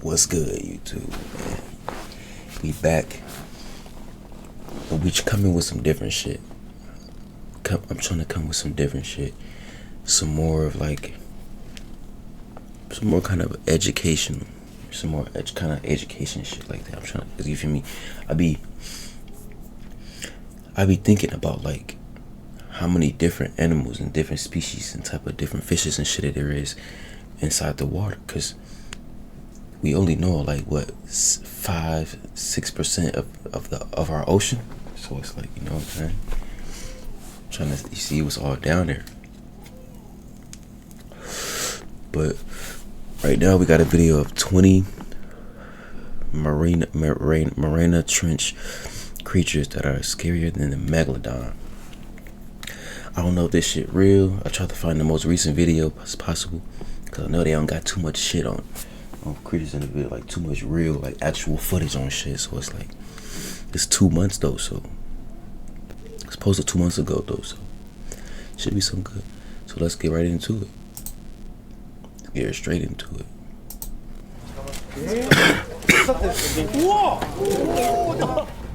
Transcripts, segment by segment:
What's good, YouTube, man? We back, but we coming with some different shit. I'm trying to come with some different shit. Some more of like, some more kind of educational, some more kind of education shit like that. I'm trying to, you feel me? I be thinking about like how many different animals and different species and type of different fishes and shit that there is inside the water, cause we only know like what 5-6% of our ocean. So it's like, you know what I'm saying? Trying to see what's all down there. But right now we got a video of 20 marina trench creatures that are scarier than the Megalodon. I don't know if this shit real. I tried to find the most recent video as possible, because I know they don't got too much shit on creatures in the video, like too much real, like actual footage on shit. So it's like, it's 2 months though, so it's posted 2 months ago though, so should be some good. So let's get right into it. Let's get straight into it.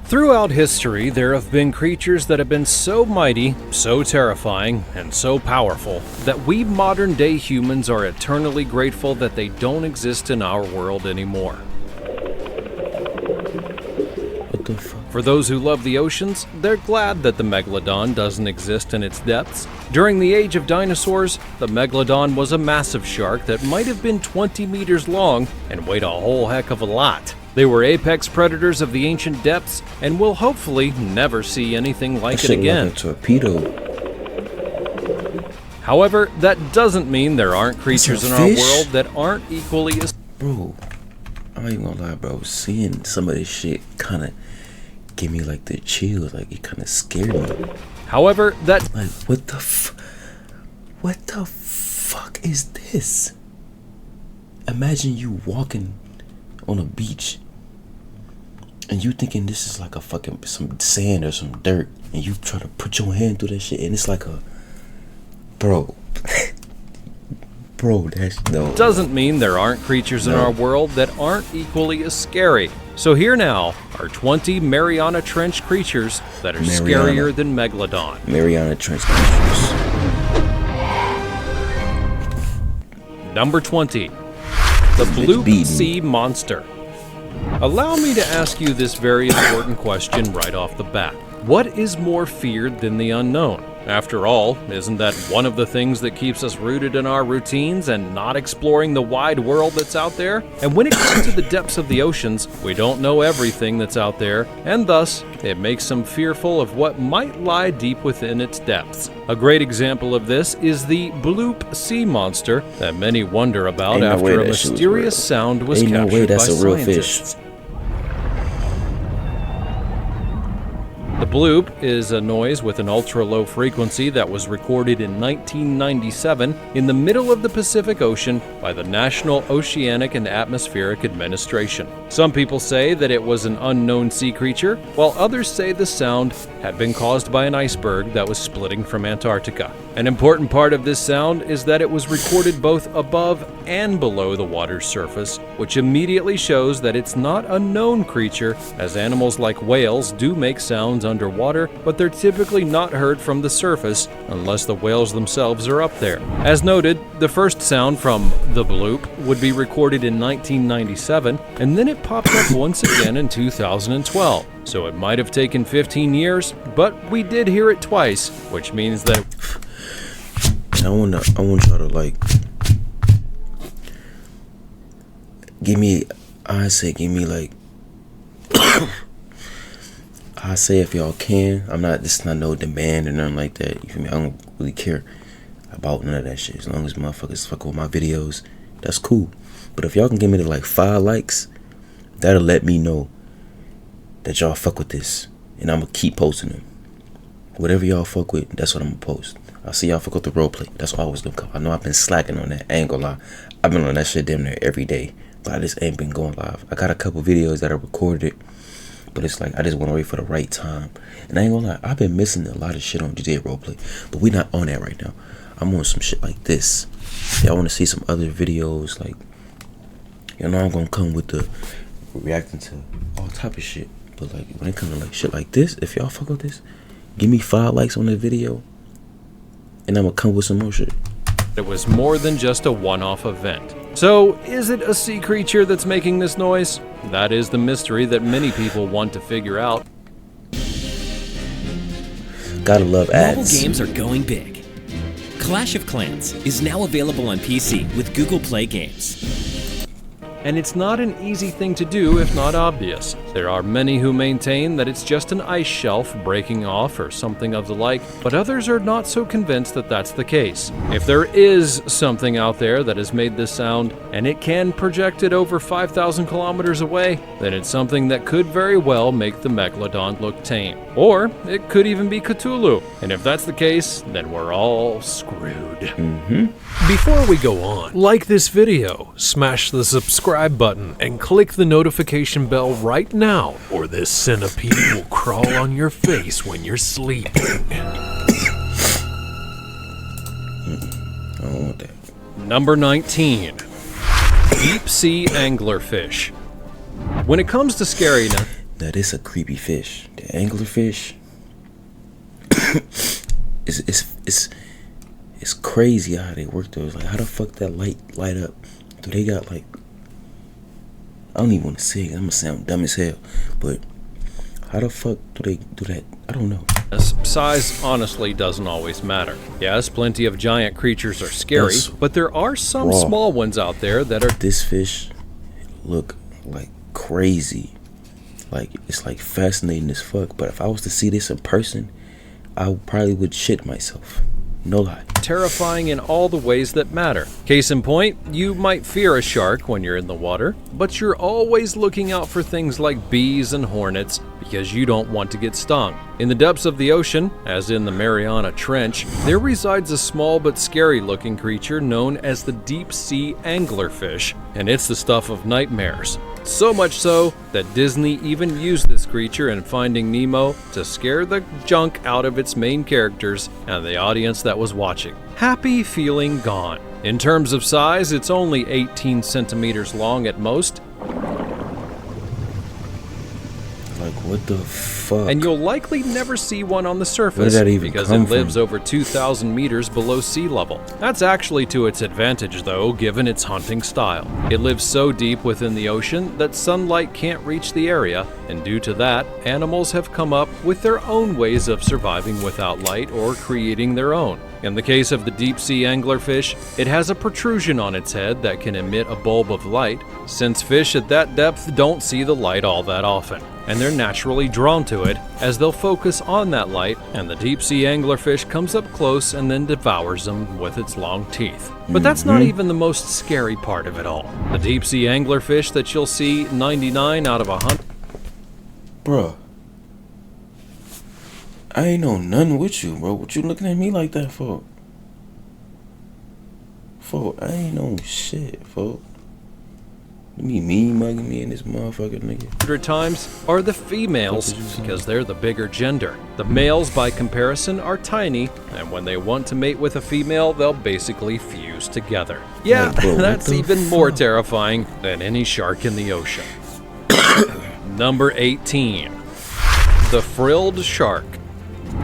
Throughout history, there have been creatures that have been so mighty, so terrifying, and so powerful that we modern-day humans are eternally grateful that they don't exist in our world anymore. What the fuck? For those who love the oceans, they're glad that the Megalodon doesn't exist in its depths. During the age of dinosaurs, the Megalodon was a massive shark that might have been 20 meters long and weighed a whole heck of a lot. They were apex predators of the ancient depths, and we'll hopefully never see anything like it again. Like a torpedo. However, that doesn't mean there aren't creatures in our world that aren't equally as... Bro, I'm not even gonna lie, bro. Seeing some of this shit kind of give me like the chills, like it kind of scared me. However, that... Like, what the fuck is this? Imagine you walking on a beach and you thinking this is like a fucking some sand or some dirt, and you try to put your hand through that shit and it's like a bro that's no doesn't mean there aren't creatures in our world that aren't equally as scary. So here now are 20 Mariana Trench creatures that are scarier than Megalodon. Mariana Trench creatures. Number 20. The Bloop Sea Monster. Allow me to ask you this very important question right off the bat. What is more feared than the unknown? After all, isn't that one of the things that keeps us rooted in our routines and not exploring the wide world that's out there? And when it comes to the depths of the oceans, we don't know everything that's out there, and thus, it makes some fearful of what might lie deep within its depths. A great example of this is the Bloop Sea Monster that many wonder about after a mysterious sound was captured by scientists. The bloop is a noise with an ultra-low frequency that was recorded in 1997 in the middle of the Pacific Ocean by the National Oceanic and Atmospheric Administration. Some people say that it was an unknown sea creature, while others say the sound had been caused by an iceberg that was splitting from Antarctica. An important part of this sound is that it was recorded both above and below the water's surface, which immediately shows that it's not a known creature, as animals like whales do make sounds underwater, but they're typically not heard from the surface unless the whales themselves are up there. As noted, the first sound from the bloop would be recorded in 1997, and then it popped up once again in 2012. So it might have taken 15 years, but we did hear it twice, which means that... I want y'all to like give me like I say if y'all can. This is not no demand or nothing like that. You feel me? I don't really care about none of that shit. As long as motherfuckers fuck with my videos, that's cool. But if y'all can give me like 5 likes, that'll let me know that y'all fuck with this, and I'm gonna keep posting them. Whatever y'all fuck with, that's what I'm gonna post. I see y'all fuck with the roleplay. That's always gonna come. I know I've been slacking on that. I ain't gonna lie. I've been on that shit damn near every day, but I just ain't been going live. I got a couple videos that I recorded, but it's like I just want to wait for the right time. And I ain't gonna lie, I've been missing a lot of shit on DJ roleplay, but we not on that right now. I'm on some shit like this. If y'all want to see some other videos, like You know I'm gonna come with the reacting to all type of shit. But like when it comes to like shit like this, if y'all fuck with this, give me 5 likes on the video, and I'm gonna come with some more shit. It was more than just a one-off event. So, is it a sea creature that's making this noise? That is the mystery that many people want to figure out. Gotta love ads. Mobile games are going big. Clash of Clans is now available on PC with Google Play Games. And it's not an easy thing to do if not obvious. There are many who maintain that it's just an ice shelf breaking off or something of the like, but others are not so convinced that that's the case. If there is something out there that has made this sound, and it can project it over 5,000 kilometers away, then it's something that could very well make the Megalodon look tame. Or it could even be Cthulhu. And if that's the case, then we're all screwed. Before we go on, like this video, smash the subscribe button, and click the notification bell right now, or this centipede will crawl on your face when you're sleeping. I don't want that. Number 19. Deep sea anglerfish. When it comes to scariness, Now this a creepy fish. The anglerfish. It's crazy how they work though. It's like how the fuck that light up? Do they got like? I don't even want to say it. I'm gonna sound dumb as hell, but how the fuck do they do that? I don't know. size honestly doesn't always matter. Yes, plenty of giant creatures are scary, but there are some small ones out there that are... This fish look like crazy. Like, it's like fascinating as fuck. But if I was to see this in person, I probably would shit myself. No lie. Terrifying in all the ways that matter. Case in point, you might fear a shark when you're in the water, but you're always looking out for things like bees and hornets because you don't want to get stung. In the depths of the ocean, as in the Mariana Trench, there resides a small but scary looking creature known as the deep sea anglerfish, and it's the stuff of nightmares. So much so that Disney even used this creature in Finding Nemo to scare the junk out of its main characters and the audience that was watching. Happy feeling gone. In terms of size, it's only 18 centimeters long at most. Like, what the fuck? And you'll likely never see one on the surface Where did that even because come it lives from? over 2,000 meters below sea level. That's actually to its advantage though, given its hunting style. It lives so deep within the ocean that sunlight can't reach the area, and due to that, animals have come up with their own ways of surviving without light or creating their own. In the case of the deep sea anglerfish, it has a protrusion on its head that can emit a bulb of light, since fish at that depth don't see the light all that often, and they're naturally drawn to it as they'll focus on that light, and the deep sea anglerfish comes up close and then devours them with its long teeth. But that's not even the most scary part of it all. The deep sea anglerfish that you'll see 99 out of 100. Bruh. I ain't know nothing with you, bro. What you looking at me like that for? I ain't know shit, folks. You mean mugging me in this motherfucker, nigga? Times are the females because they're the bigger gender. The males, by comparison, are tiny, and when they want to mate with a female, they'll basically fuse together. Yeah, Like, bro, what that's the even more terrifying than any shark in the ocean. Number 18. The frilled shark.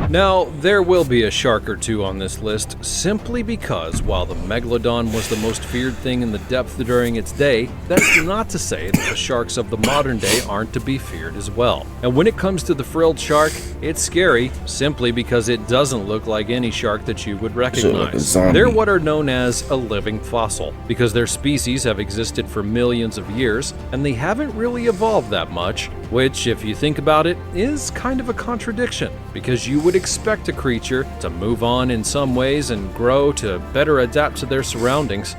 Now, there will be a shark or two on this list simply because while the Megalodon was the most feared thing in the depth during its day, that's not to say that the sharks of the modern day aren't to be feared as well. And when it comes to the frilled shark, it's scary simply because it doesn't look like any shark that you would recognize. They're what are known as a living fossil because their species have existed for millions of years and they haven't really evolved that much, which, if you think about it, is kind of a contradiction because you would expect a creature to move on in some ways and grow to better adapt to their surroundings.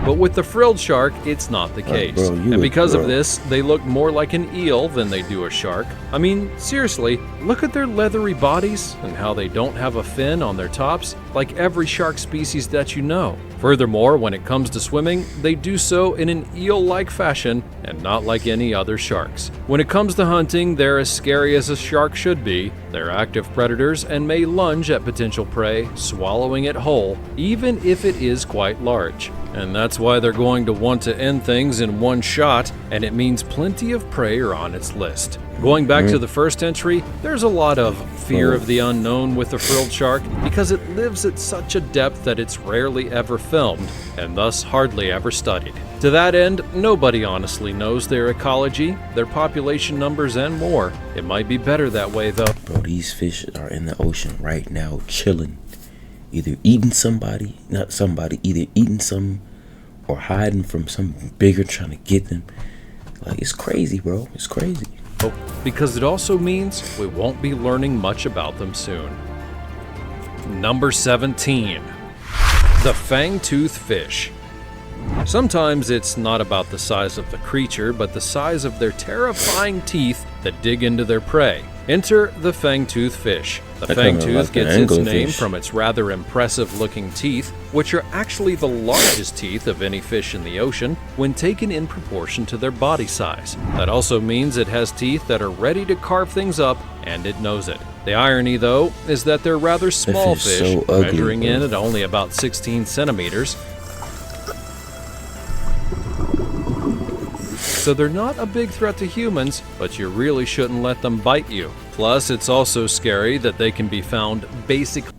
But with the frilled shark, it's not the case. Bro, and because of this, they look more like an eel than they do a shark. I mean, seriously, look at their leathery bodies and how they don't have a fin on their tops like every shark species that you know. Furthermore, when it comes to swimming, they do so in an eel-like fashion and not like any other sharks. When it comes to hunting, they're as scary as a shark should be. They're active predators and may lunge at potential prey, swallowing it whole, even if it is quite large. And that's why they're going to want to end things in one shot, and it means plenty of prey are on its list. Going back to the first entry, there's a lot of fear of the unknown with the frilled shark because it lives at such a depth that it's rarely ever filmed, and thus hardly ever studied. To that end, nobody honestly knows their ecology, their population numbers, and more. It might be better that way though. Bro, these fish are in the ocean right now, chilling. Either eating somebody, not somebody, either eating some or hiding from some bigger trying to get them. Like, it's crazy, bro. It's crazy. Because it also means we won't be learning much about them soon. Number 17. The fang-toothed fish. Sometimes it's not about the size of the creature, but the size of their terrifying teeth that dig into their prey. Enter the fang-toothed fish. The fang-tooth gets its name from its rather impressive-looking teeth, which are actually the largest teeth of any fish in the ocean when taken in proportion to their body size. That also means it has teeth that are ready to carve things up, and it knows it. The irony, though, is that they're rather small fish, so ugly, measuring in at only about 16 centimeters. So they're not a big threat to humans, but you really shouldn't let them bite you. Plus, it's also scary that they can be found basically.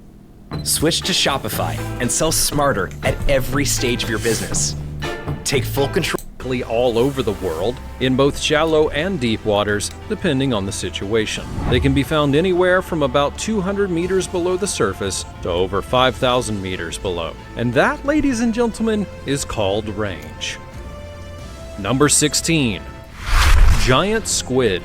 Switch to Shopify and sell smarter at every stage of your business. Take full control all over the world, in both shallow and deep waters, depending on the situation. They can be found anywhere from about 200 meters below the surface to over 5,000 meters below. And that, ladies and gentlemen, is called range. Number 16. Giant squid.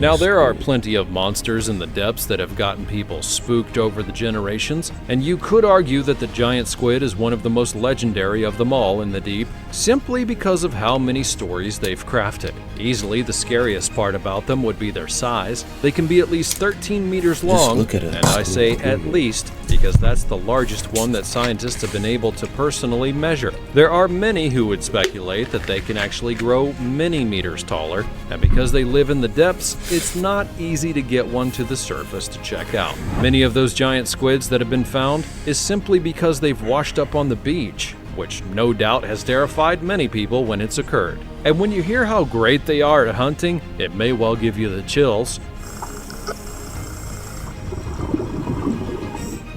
Now, there are plenty of monsters in the depths that have gotten people spooked over the generations, and you could argue that the giant squid is one of the most legendary of them all in the deep, simply because of how many stories they've crafted. Easily, the scariest part about them would be their size. They can be at least 13 meters long, and I say at least because that's the largest one that scientists have been able to personally measure. There are many who would speculate that they can actually grow many meters taller, and because they live in the depths, it's not easy to get one to the surface to check out. Many of those giant squids that have been found is simply because they've washed up on the beach, which no doubt has terrified many people when it's occurred. And when you hear how great they are at hunting, it may well give you the chills.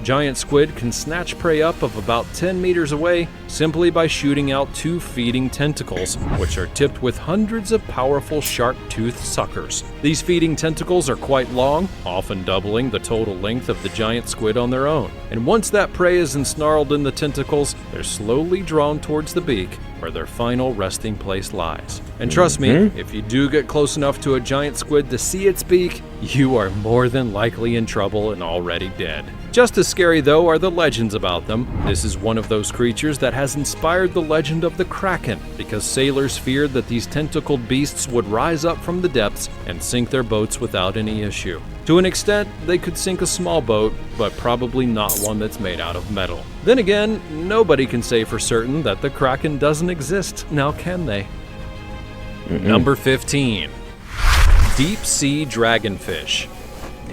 Giant squid can snatch prey up of about 10 meters away simply by shooting out 2 feeding tentacles, which are tipped with hundreds of powerful sharp-toothed suckers. These feeding tentacles are quite long, often doubling the total length of the giant squid on their own. And once that prey is ensnarled in the tentacles, they're slowly drawn towards the beak, where their final resting place lies. And trust me, if you do get close enough to a giant squid to see its beak, you are more than likely in trouble and already dead. Just as scary, though, are the legends about them. This is one of those creatures that has inspired the legend of the Kraken, because sailors feared that these tentacled beasts would rise up from the depths and sink their boats without any issue. To an extent, they could sink a small boat, but probably not one that's made out of metal. Then again, nobody can say for certain that the Kraken doesn't exist, now can they? Number 15. Deep sea dragonfish.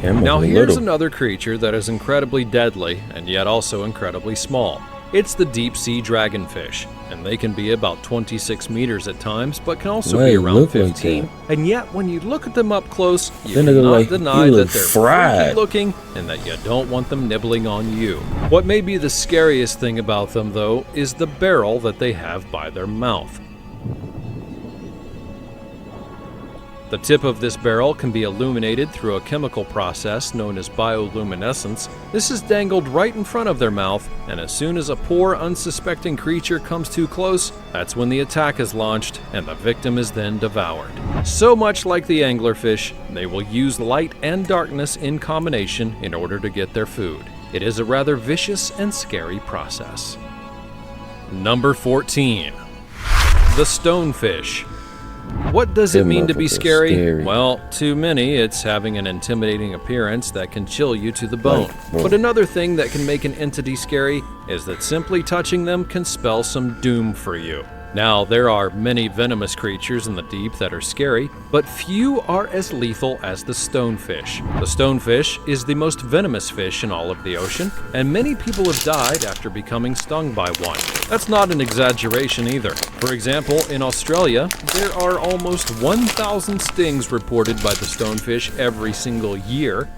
Now here's another creature that is incredibly deadly and yet also incredibly small. It's the deep sea dragonfish, and they can be about 26 meters at times, but can also be around 15. And yet, when you look at them up close, you cannot deny that they're freaky looking and that you don't want them nibbling on you. What may be the scariest thing about them, though, is the barrel that they have by their mouth. The tip of this barrel can be illuminated through a chemical process known as bioluminescence. This is dangled right in front of their mouth, and as soon as a poor, unsuspecting creature comes too close, that's when the attack is launched, and the victim is then devoured. So much like the anglerfish, they will use light and darkness in combination in order to get their food. It is a rather vicious and scary process. Number 14. The stonefish. What does it Them mean to be motherfuckers scary? Well, to many, it's having an intimidating appearance that can chill you to the bone. Right. But another thing that can make an entity scary is that simply touching them can spell some doom for you. Now, there are many venomous creatures in the deep that are scary, but few are as lethal as the stonefish. The stonefish is the most venomous fish in all of the ocean, and many people have died after becoming stung by one. That's not an exaggeration either. For example, in Australia, there are almost 1,000 stings reported by the stonefish every single year.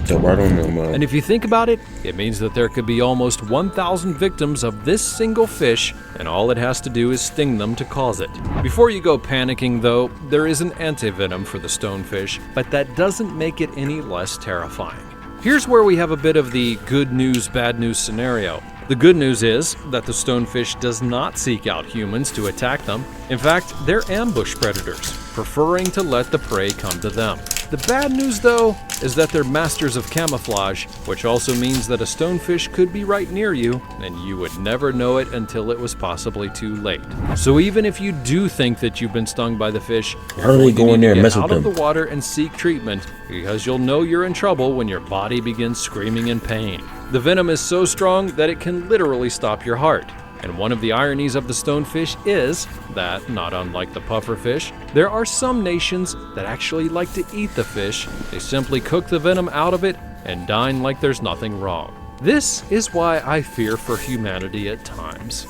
Step right on them, And if you think about it, it means that there could be almost 1,000 victims of this single fish, and all it has to do is sting them to cause it. Before you go panicking though, there is an antivenom for the stonefish, but that doesn't make it any less terrifying. Here's where we have a bit of the good news, bad news scenario. The good news is that the stonefish does not seek out humans to attack them. In fact, they're ambush predators, preferring to let the prey come to them. The bad news, though, is that they're masters of camouflage, which also means that a stonefish could be right near you, and you would never know it until it was possibly too late. So even if you do think that you've been stung by the fish, Hurry, go in there and mess with out of them. the water and seek treatment, because you'll know you're in trouble when your body begins screaming in pain. The venom is so strong that it can literally stop your heart. And one of the ironies of the stonefish is that, not unlike the pufferfish, there are some nations that actually like to eat the fish. They simply cook the venom out of it and dine like there's nothing wrong. This is why I fear for humanity at times.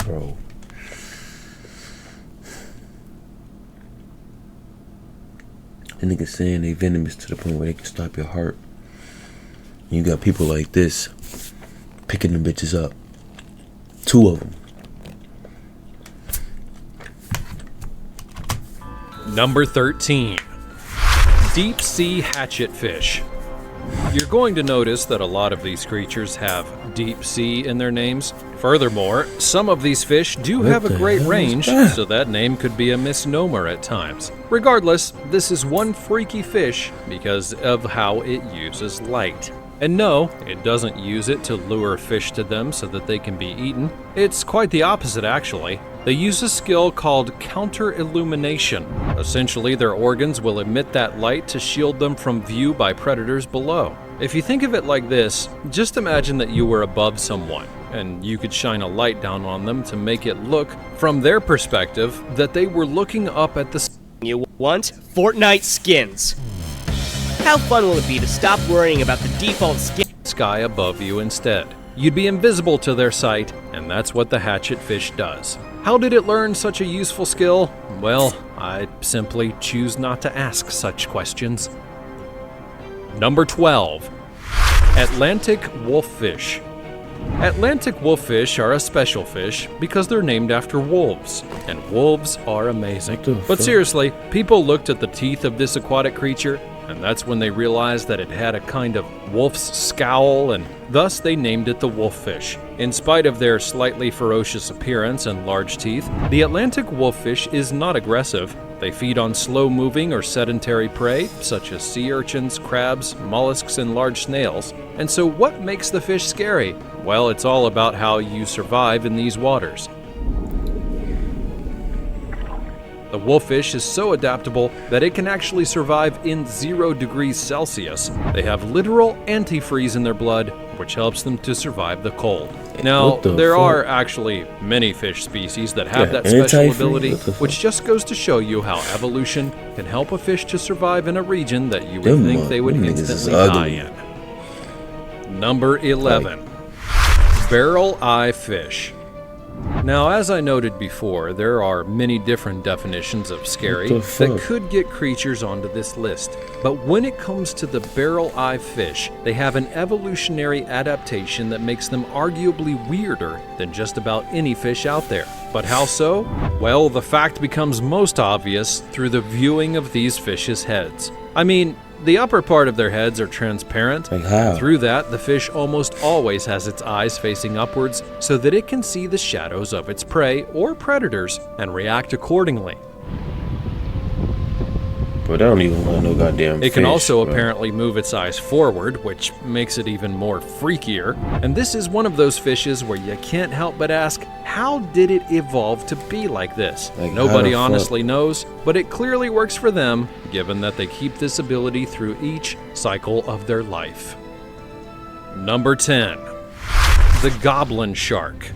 Bro. The niggas saying they venomous to the point where they can stop your heart. And you got people like this picking them bitches up. 2 of them. Number 13. Deep sea hatchetfish. You're going to notice that a lot of these creatures have deep sea in their names. Furthermore, some of these fish do have a great range, so that name could be a misnomer at times. Regardless, this is one freaky fish because of how it uses light. And no, it doesn't use it to lure fish to them so that they can be eaten. It's quite the opposite, actually. They use a skill called counter-illumination. Essentially, their organs will emit that light to shield them from view by predators below. If you think of it like this, just imagine that you were above someone, and you could shine a light down on them to make it look, from their perspective, that they were looking up at the You want Fortnite skins. How fun will it be to stop worrying about the default skin? sky above you instead. You'd be invisible to their sight, and that's what the hatchetfish does. How did it learn such a useful skill? Well, I simply choose not to ask such questions. Number 12. Atlantic wolffish. Atlantic wolffish are a special fish because they're named after wolves, and wolves are amazing. But seriously, people looked at the teeth of this aquatic creature, and that's when they realized that it had a kind of wolf's scowl, and thus they named it the wolffish. In spite of their slightly ferocious appearance and large teeth, the Atlantic wolffish is not aggressive. They feed on slow-moving or sedentary prey, such as sea urchins, crabs, mollusks, and large snails. And so what makes the fish scary? Well, it's all about how you survive in these waters. The wolffish is so adaptable that it can actually survive in 0 degrees Celsius. They have literal antifreeze in their blood, which helps them to survive the cold. Now, there are actually many fish species that have that special ability, which just goes to show you how evolution can help a fish to survive in a region that you would think they would instantly die in. Number 11. Barrel eye fish. Now, as I noted before, there are many different definitions of scary that could get creatures onto this list. But when it comes to the barrel eye fish, they have an evolutionary adaptation that makes them arguably weirder than just about any fish out there. But how so? Well, the fact becomes most obvious through the viewing of these fish's heads. I mean, the upper part of their heads are transparent. Like how? Through that, the fish almost always has its eyes facing upwards so that it can see the shadows of its prey or predators and react accordingly. But I don't even want no goddamn It can fish, also bro. apparently move its eyes forward, which makes it even more freakier. And this is one of those fishes where you can't help but ask, how did it evolve to be like this? Like, Nobody how the fuck? honestly knows, but it clearly works for them, given that they keep this ability through each cycle of their life. Number 10. The goblin shark.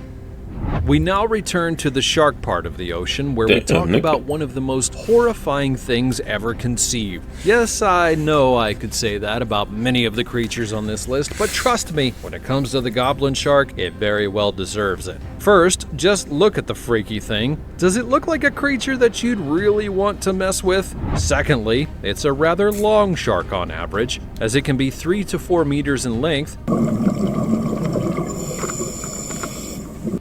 We now return to the shark part of the ocean, where we talk about one of the most horrifying things ever conceived. Yes, I know I could say that about many of the creatures on this list, but trust me, when it comes to the goblin shark, it very well deserves it. First, just look at the freaky thing. Does it look like a creature that you'd really want to mess with? Secondly, it's a rather long shark on average, as it can be 3 to 4 meters in length,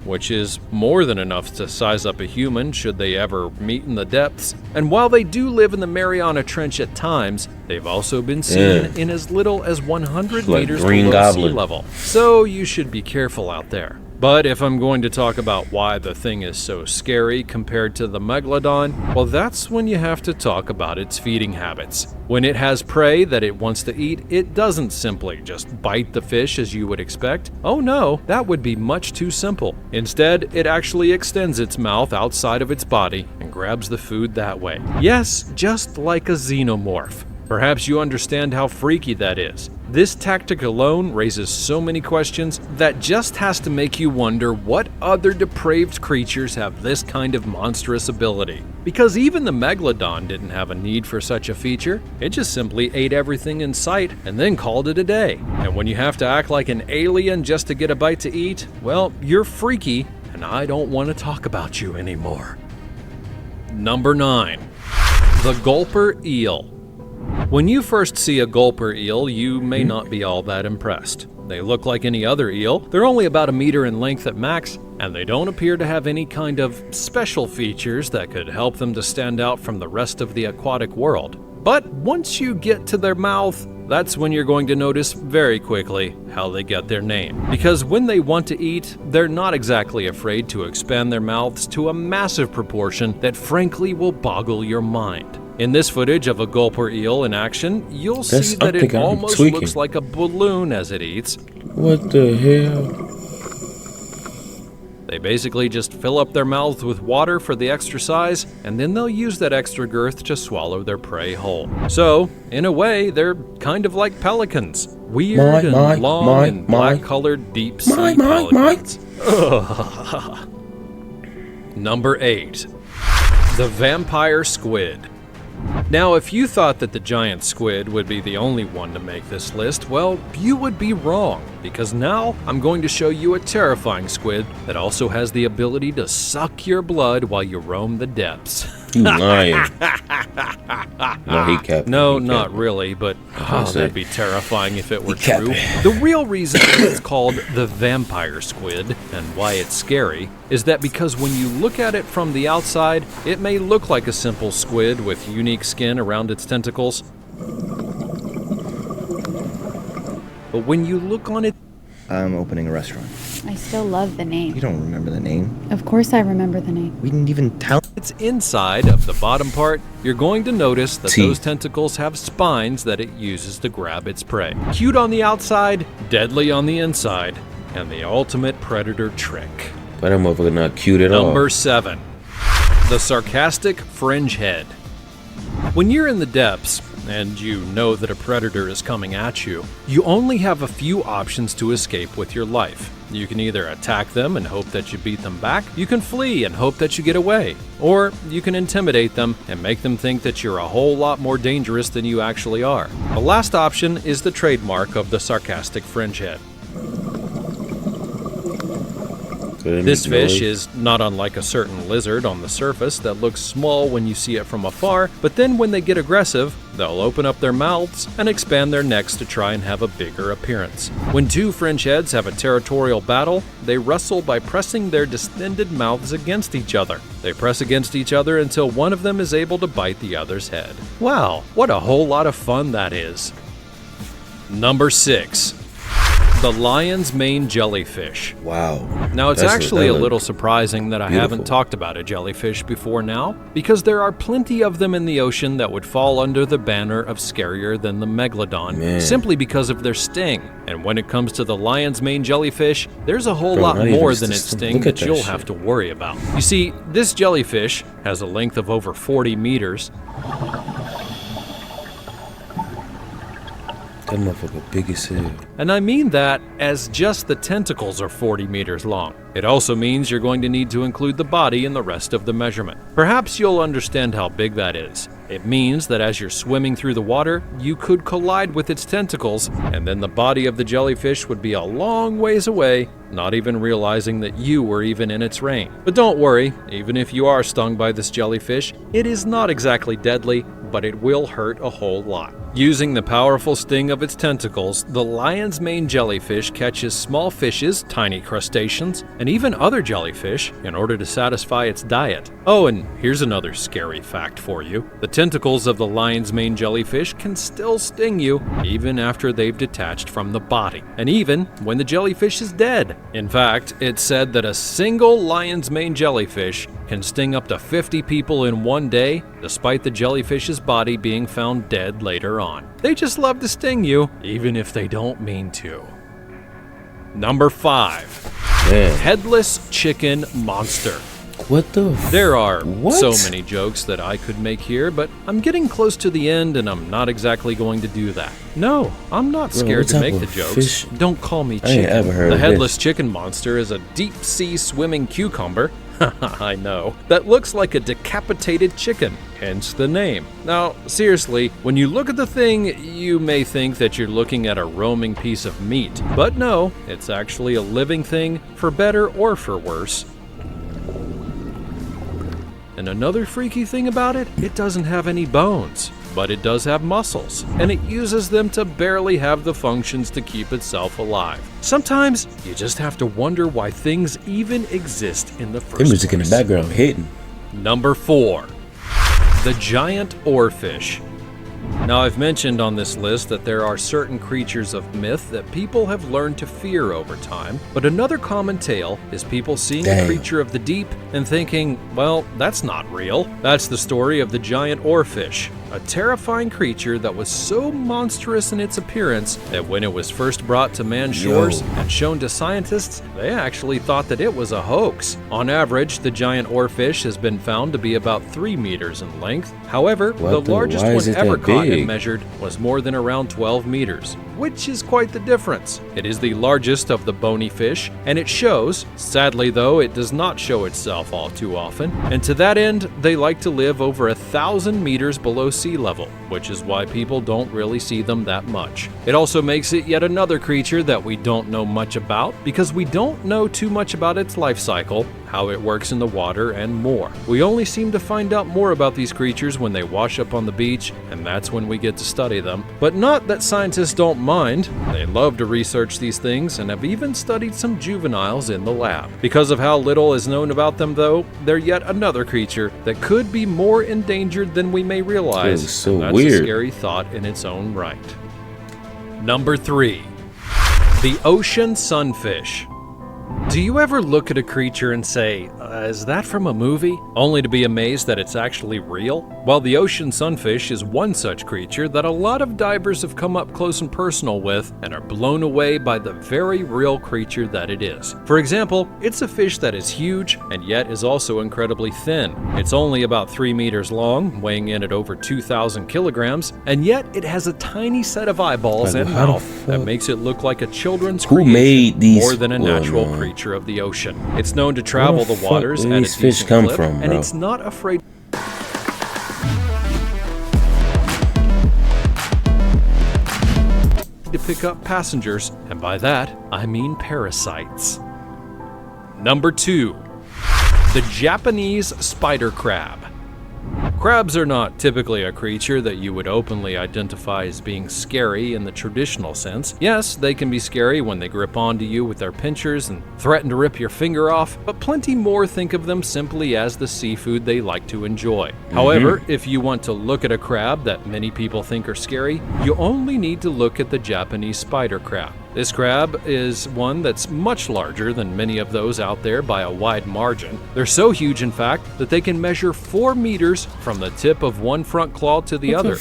which is more than enough to size up a human should they ever meet in the depths. And while they do live in the Mariana Trench at times, they've also been seen in as little as 100 like meters Green below sea Goblin. level. So you should be careful out there. But if I'm going to talk about why the thing is so scary compared to the Megalodon, well, that's when you have to talk about its feeding habits. When it has prey that it wants to eat, it doesn't simply just bite the fish as you would expect. Oh no, that would be much too simple. Instead, it actually extends its mouth outside of its body and grabs the food that way. Yes, just like a xenomorph. Perhaps you understand how freaky that is. This tactic alone raises so many questions that just has to make you wonder what other depraved creatures have this kind of monstrous ability. Because even the Megalodon didn't have a need for such a feature. It just simply ate everything in sight and then called it a day. And when you have to act like an alien just to get a bite to eat, well, you're freaky, and I don't want to talk about you anymore. Number 9. The gulper eel. When you first see a gulper eel, you may not be all that impressed. They look like any other eel. They're only about 1 meter in length at max, and they don't appear to have any kind of special features that could help them to stand out from the rest of the aquatic world. But once you get to their mouth, that's when you're going to notice very quickly how they get their name. Because when they want to eat, they're not exactly afraid to expand their mouths to a massive proportion that frankly will boggle your mind. In this footage of a gulper eel in action, you'll see that it almost looks like a balloon as it eats. What the hell? They basically just fill up their mouths with water for the extra size, and then they'll use that extra girth to swallow their prey whole. So, in a way, they're kind of like pelicans. Weird and long and black-colored deep sea pelicans. Number 8. The vampire squid. Now, if you thought that the giant squid would be the only one to make this list, well, you would be wrong, because now I'm going to show you a terrifying squid that also has the ability to suck your blood while you roam the depths. You lying. No, he kept. No, not really, but that'd be terrifying if it were true. The real reason it's called the vampire squid, and why it's scary, is that because when you look at it from the outside, it may look like a simple squid with unique skin around its tentacles. But when you look on it... I'm opening a restaurant. I still love the name. You don't remember the name. Of course I remember the name. We didn't even tell. It's inside of the bottom part, you're going to notice that those tentacles have spines that it uses to grab its prey. Cute on the outside, deadly on the inside, and the ultimate predator trick. But that motherfucker not cute at all. Number 7. The sarcastic fringe head. When you're in the depths, and you know that a predator is coming at you, you only have a few options to escape with your life. You can either attack them and hope that you beat them back, you can flee and hope that you get away, or you can intimidate them and make them think that you're a whole lot more dangerous than you actually are. The last option is the trademark of the sarcastic fringe head. This fish is not unlike a certain lizard on the surface that looks small when you see it from afar, but then when they get aggressive, they'll open up their mouths and expand their necks to try and have a bigger appearance. When two fringe heads have a territorial battle, they wrestle by pressing their distended mouths against each other. They press against each other until one of them is able to bite the other's head. Wow, what a whole lot of fun that is. Number 6. The lion's mane jellyfish. Wow. Now, it's That's actually a that little surprising that I beautiful. haven't talked about a jellyfish before now, because there are plenty of them in the ocean that would fall under the banner of scarier than the Megalodon, Man. simply because of their sting. And when it comes to the lion's mane jellyfish, there's a whole Bro, lot not even more just than the its sting. sting Look at that that you'll shit. have to worry about. You see, this jellyfish has a length of over 40 meters. That motherfucker big as hell. And I mean that as just the tentacles are 40 meters long. It also means you're going to need to include the body in the rest of the measurement. Perhaps you'll understand how big that is. It means that as you're swimming through the water, you could collide with its tentacles, and then the body of the jellyfish would be a long ways away, not even realizing that you were even in its range. But don't worry, even if you are stung by this jellyfish, it is not exactly deadly, but it will hurt a whole lot. Using the powerful sting of its tentacles, the lion's mane jellyfish catches small fishes, tiny crustaceans, and even other jellyfish in order to satisfy its diet. Oh, and here's another scary fact for you. The tentacles of the lion's mane jellyfish can still sting you even after they've detached from the body, and even when the jellyfish is dead. In fact, it's said that a single lion's mane jellyfish can sting up to 50 people in one day, despite the jellyfish's body being found dead later on. They just love to sting you, even if they don't mean to. Number 5. Man, Headless chicken monster. what the There are What? so many jokes that I could make here, but I'm getting close to the end and I'm not exactly going to do that. No, I'm not Bro, scared what to type make of the jokes. fish? Don't call me I ain't chicken. ever heard The of headless this. chicken monster is a deep-sea swimming cucumber. I know. That looks like a decapitated chicken, hence the name. Now, seriously, when you look at the thing, you may think that you're looking at a roaming piece of meat. But no, it's actually a living thing, for better or for worse. And another freaky thing about it, it doesn't have any bones, but it does have muscles, and it uses them to barely have the functions to keep itself alive. Sometimes you just have to wonder why things even exist in the first The music in the place. background hitting. Number 4. The giant oarfish. Now, I've mentioned on this list that there are certain creatures of myth that people have learned to fear over time, but another common tale is people seeing a Damn. creature of the deep and thinking, well, that's not real. That's the story of the giant oarfish, a terrifying creature that was so monstrous in its appearance that when it was first brought to man's shores and shown to scientists, they actually thought that it was a hoax. On average, the giant oarfish has been found to be about 3 meters in length. However, What the largest why one is it ever that caught and big? measured was more than around 12 meters, which is quite the difference. It is the largest of the bony fish, and it shows. Sadly though, it does not show itself all too often, and to that end, they like to live over 1,000 meters below sea level, which is why people don't really see them that much. It also makes it yet another creature that we don't know much about, because we don't know too much about its life cycle, how it works in the water, and more. We only seem to find out more about these creatures when they wash up on the beach, and that's when we get to study them. But not that scientists don't mind. They love to research these things and have even studied some juveniles in the lab. Because of how little is known about them though, they're yet another creature that could be more endangered than we may realize. That is so and that's weird. a scary thought in its own right. Number 3. The ocean sunfish. Do you ever look at a creature and say, is that from a movie? Only to be amazed that it's actually real? Well, the ocean sunfish is one such creature that a lot of divers have come up close and personal with and are blown away by the very real creature that it is. For example, it's a fish that is huge and yet is also incredibly thin. It's only about 3 meters long, weighing in at over 2,000 kilograms, and yet it has a tiny set of eyeballs Like, and how the mouth that fuck? makes it look like a children's Who creation made these- more than a well, natural no. creature of the ocean. It's known to travel Where the the fuck waters did at a these fish decent come clip, from, and bro? it's not afraid to pick up passengers, and by that, I mean parasites. Number 2. The Japanese spider crab. Crabs are not typically a creature that you would openly identify as being scary in the traditional sense. Yes, they can be scary when they grip onto you with their pinchers and threaten to rip your finger off, but plenty more think of them simply as the seafood they like to enjoy. However, if you want to look at a crab that many people think are scary, you only need to look at the Japanese spider crab. This crab is one that's much larger than many of those out there by a wide margin. They're so huge, in fact, that they can measure 4 meters from the tip of one front claw to the other.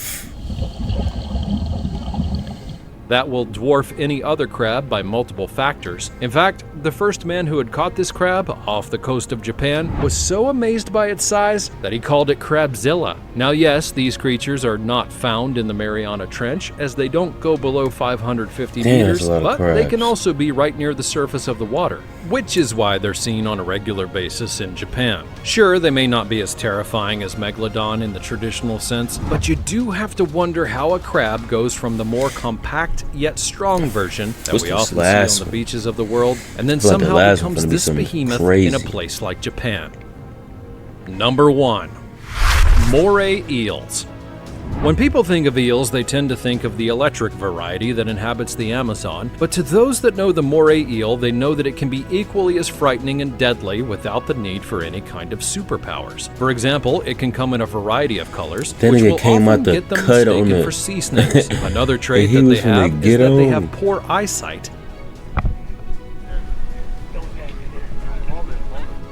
That will dwarf any other crab by multiple factors. In fact, the first man who had caught this crab off the coast of Japan was so amazed by its size that he called it Crabzilla. Now yes, these creatures are not found in the Mariana Trench as they don't go below 550 meters, but they can also be right near the surface of the water, which is why they're seen on a regular basis in Japan. Sure, they may not be as terrifying as Megalodon in the traditional sense, but you do have to wonder how a crab goes from the more compact yet strong version that we often see on the beaches of the world, and then somehow becomes this behemoth in a place like Japan. Number 1. Moray eels. When people think of eels, they tend to think of the electric variety that inhabits the Amazon, but to those that know the moray eel, they know that it can be equally as frightening and deadly without the need for any kind of superpowers. For example, it can come in a variety of colors, which will often get them mistaken for sea snakes. Another trait that they have is that they have poor eyesight.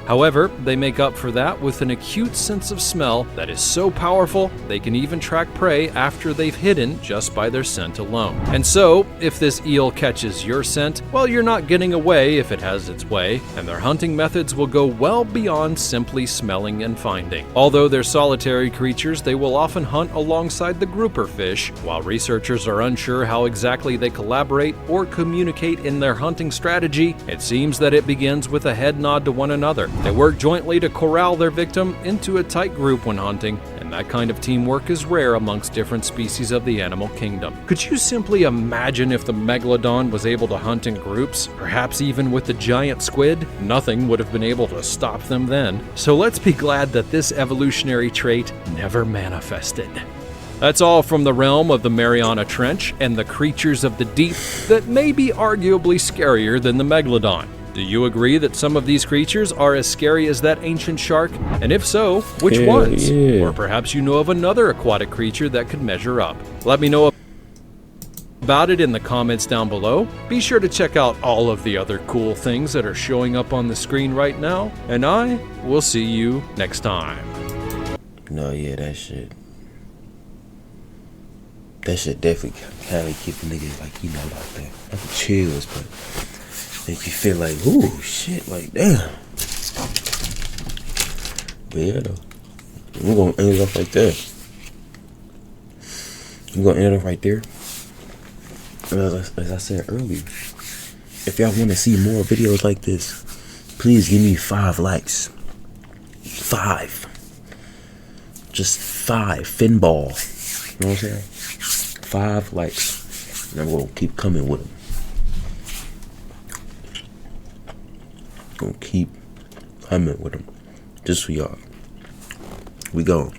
However, they make up for that with an acute sense of smell that is so powerful they can even track prey after they've hidden just by their scent alone. And so, if this eel catches your scent, well, you're not getting away if it has its way, and their hunting methods will go well beyond simply smelling and finding. Although they're solitary creatures, they will often hunt alongside the grouper fish. While researchers are unsure how exactly they collaborate or communicate in their hunting strategy, it seems that it begins with a head nod to one another. They work jointly to corral their victim into a tight group when hunting, and that kind of teamwork is rare amongst different species of the animal kingdom. Could you simply imagine if the Megalodon was able to hunt in groups, perhaps even with the giant squid? Nothing would have been able to stop them then. So let's be glad that this evolutionary trait never manifested. That's all from the realm of the Mariana Trench and the creatures of the deep that may be arguably scarier than the Megalodon. Do you agree that some of these creatures are as scary as that ancient shark? And if so, which ones? Or perhaps you know of another aquatic creature that could measure up. Let me know about it in the comments down below. Be sure to check out all of the other cool things that are showing up on the screen right now, and I will see you next time. No, yeah, that shit definitely kind of keep a nigga like, you know, like that. Like the chills, but make you feel like, ooh, shit, like, damn. But yeah, though, we're gonna end it off right there. We're gonna end it off right there. As I said earlier, if y'all want to see more videos like this, please give me 5 likes. 5. Just 5. Finball. You know what I'm saying? 5 likes. And I'm gonna keep coming with them. Gonna keep coming with them just for y'all. We go.